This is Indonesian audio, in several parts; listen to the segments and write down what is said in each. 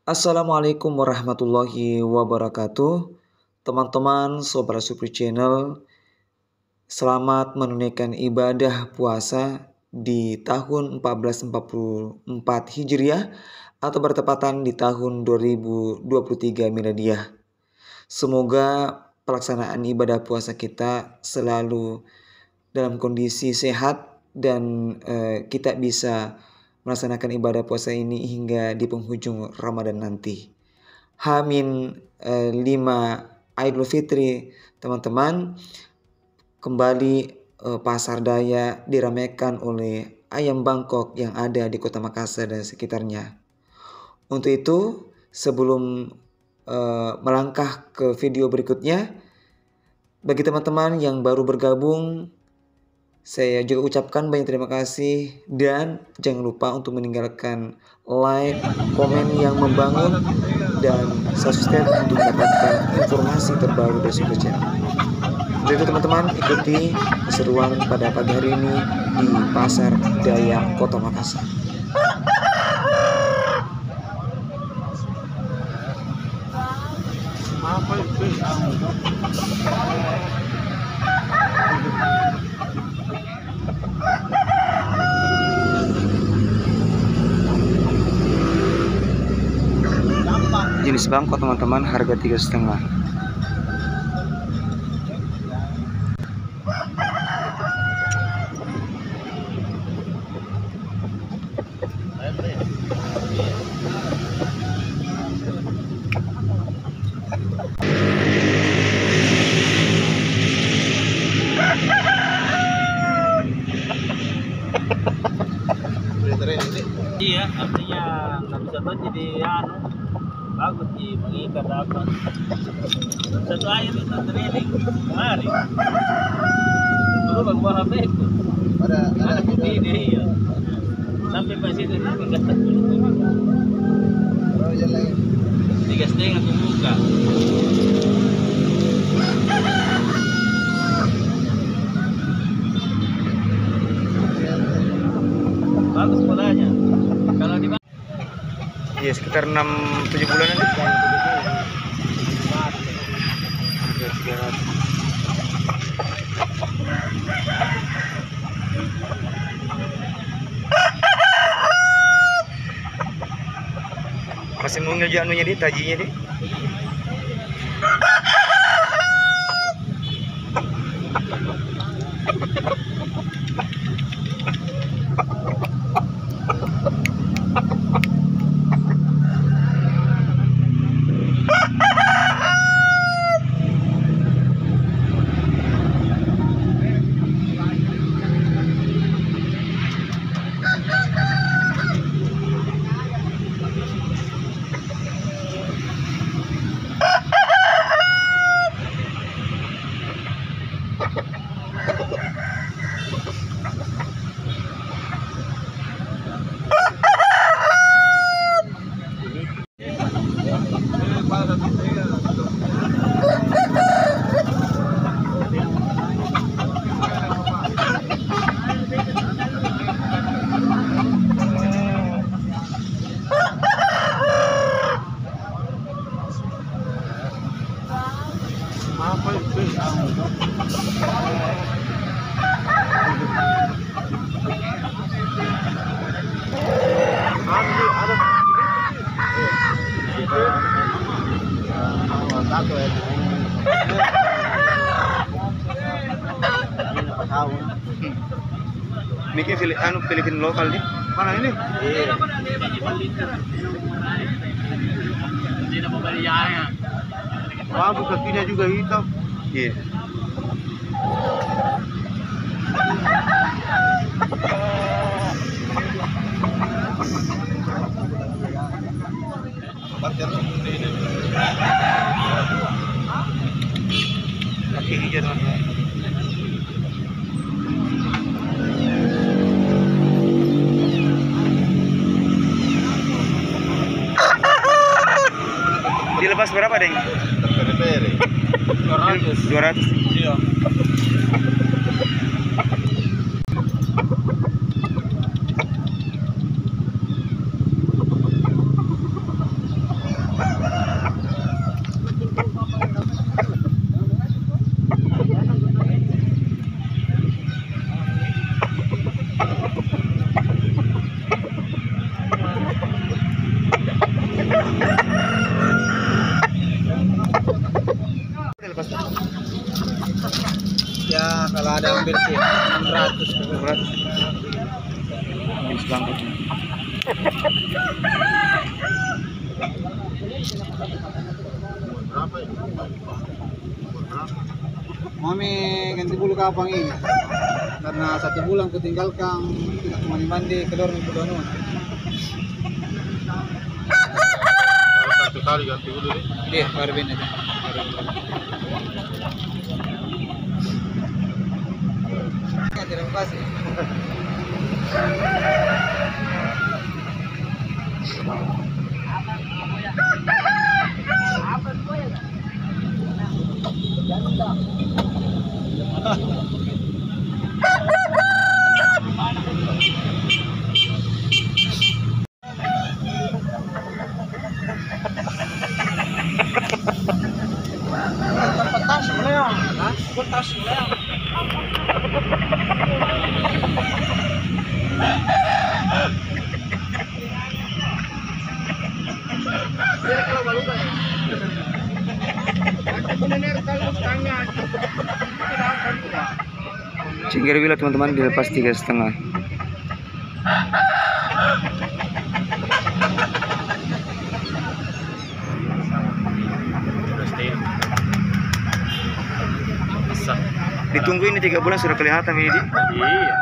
Assalamualaikum warahmatullahi wabarakatuh. Teman-teman Sobat Supri Channel, selamat menunaikan ibadah puasa di tahun 1444 Hijriah atau bertepatan di tahun 2023 Miladiah. Semoga pelaksanaan ibadah puasa kita selalu dalam kondisi sehat dan kita bisa melaksanakan ibadah puasa ini hingga di penghujung Ramadan nanti. H-5 Idul Fitri, teman-teman, kembali Pasar Daya diramaikan oleh ayam Bangkok yang ada di Kota Makassar dan sekitarnya. Untuk itu, sebelum melangkah ke video berikutnya, bagi teman-teman yang baru bergabung, saya juga ucapkan banyak terima kasih dan jangan lupa untuk meninggalkan like, komen yang membangun, dan subscribe untuk mendapatkan informasi terbaru dari Supri Channel. Jadi teman-teman, ikuti keseruan pada pagi hari ini di Pasar Daya Kota Makassar. Jenis bangkok teman-teman, harga 3,5. Iya, artinya nggak bisa buat jadi bagus sih mengikat dapat satu air itu training kemarin dulu bang buah HP itu ada putih dia iya sampai pas itu nggak takut tiga setengah aku buka bagus polanya kalau di Ya sekitar 6-7 bulanan nih. Masih mau ngejar anunya di tajinya di. Bikin Filipin lokal nih. Mana ini? Iya. Tidak mau beli airnya. Bagus kakinya juga hitam. Iya. Kaki hijau teman-teman. Dilepas berapa, Deng? 200. 200. Iya. ada ambil sih 600. Ini sebangkutnya. Mami ganti bulu kapang ini karena 1 bulan ku tinggalkan tidak mandi keluar minggu dua. Satu kali ganti dulu nih. Iya, baru ini. Terima kasih. Cengkir bila teman-teman dilepas 3,5. Ditunggu ini 3 bulan sudah kelihatan ini. Iya.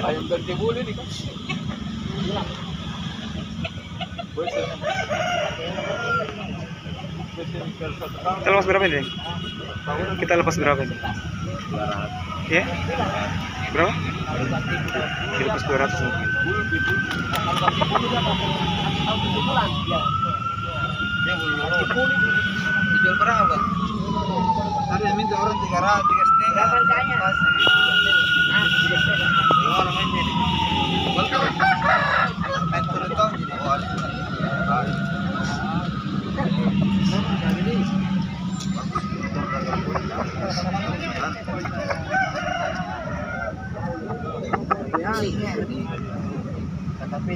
Ayam ganti bulu nih kan. Kita lepas berapa ini? Kita lepas berapa ini? Ya? Berapa? Dilepas 200 mungkin. Dijual berapa? Tadi minta orang 3,5. Tapi